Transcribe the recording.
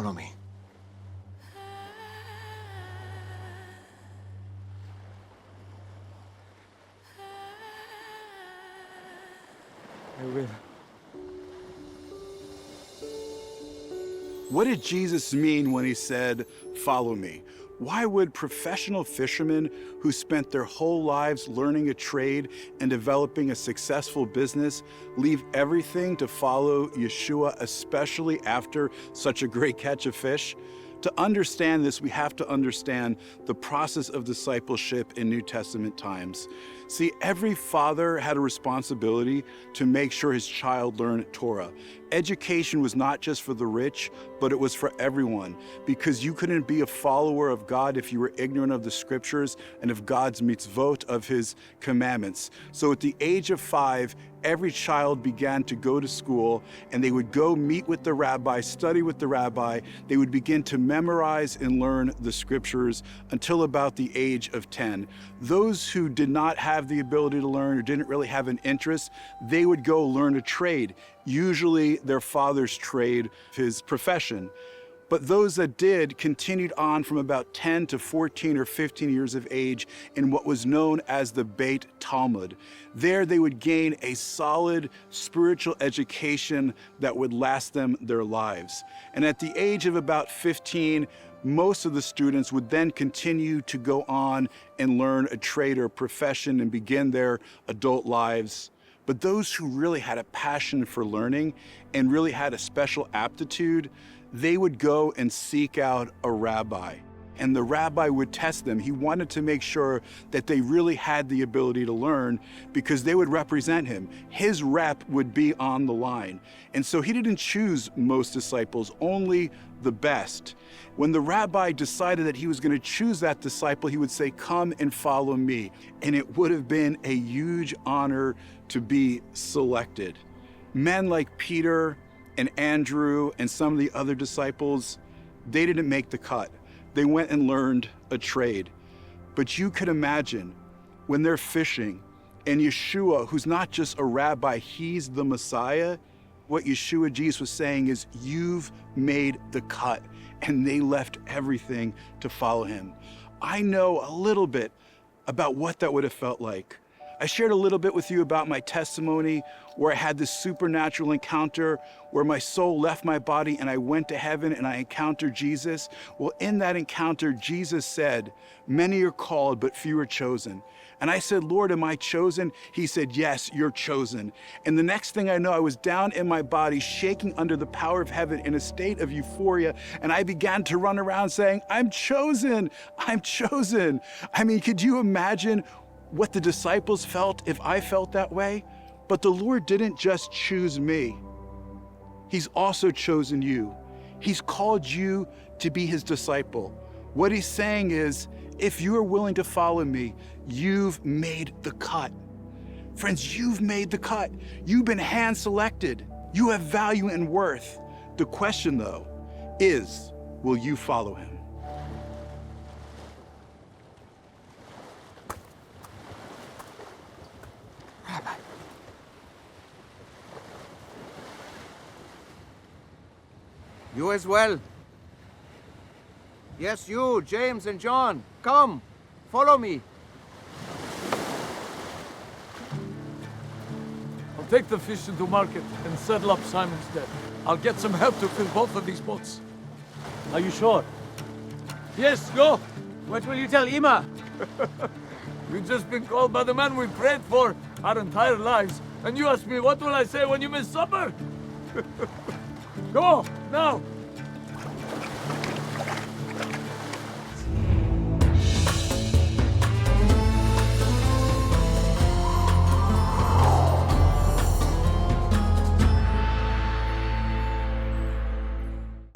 Follow me. I will. What did Jesus mean when he said, "Follow me"? Why would professional fishermen who spent their whole lives learning a trade and developing a successful business leave everything to follow Yeshua, especially after such a great catch of fish? To understand this, we have to understand the process of discipleship in New Testament times. See, every father had a responsibility to make sure his child learned Torah. Education was not just for the rich, but it was for everyone, because you couldn't be a follower of God if you were ignorant of the scriptures and of God's mitzvot, of his commandments. So at the age of 5, every child began to go to school, and they would go meet with the rabbi, study with the rabbi. They would begin to memorize and learn the scriptures until about the age of 10. Those who did not have the ability to learn or didn't really have an interest, they would go learn a trade, usually their father's trade, his profession. But those that did continued on from about 10 to 14 or 15 years of age in what was known as the Beit Talmud. There they would gain a solid spiritual education that would last them their lives. And at the age of about 15, most of the students would then continue to go on and learn a trade or profession and begin their adult lives. But those who really had a passion for learning and really had a special aptitude, they would go and seek out a rabbi, and the rabbi would test them. He wanted to make sure that they really had the ability to learn, because they would represent him. His rep would be on the line. And so he didn't choose most disciples, only the best. When the rabbi decided that he was going to choose that disciple, he would say, "Come and follow me." And it would have been a huge honor to be selected. Men like Peter and Andrew and some of the other disciples, they didn't make the cut. They went and learned a trade. But you could imagine when they're fishing and Yeshua, who's not just a rabbi, he's the Messiah, what Yeshua-Jesus was saying is, "You've made the cut." And they left everything to follow him. I know a little bit about what that would have felt like. I shared a little bit with you about my testimony where I had this supernatural encounter where my soul left my body and I went to heaven and I encountered Jesus. Well, in that encounter, Jesus said, "Many are called, but few are chosen." And I said, "Lord, am I chosen?" He said, "Yes, you're chosen." And the next thing I know, I was down in my body, shaking under the power of heaven in a state of euphoria. And I began to run around saying, "I'm chosen, I'm chosen." I mean, could you imagine what the disciples felt if I felt that way? But the Lord didn't just choose me. He's also chosen you. He's called you to be his disciple. What he's saying is, if you are willing to follow me, you've made the cut. Friends, you've made the cut. You've been hand-selected. You have value and worth. The question, though, is, will you follow him? Rabbi. You as well. Yes, you, James and John. Come, follow me. I'll take the fish into market and settle up Simon's debt. I'll get some help to fill both of these boats. Are you sure? Yes, go. What will you tell Ima? We've just been called by the man we prayed for our entire lives. And you ask me, what will I say when you miss supper? Go, now.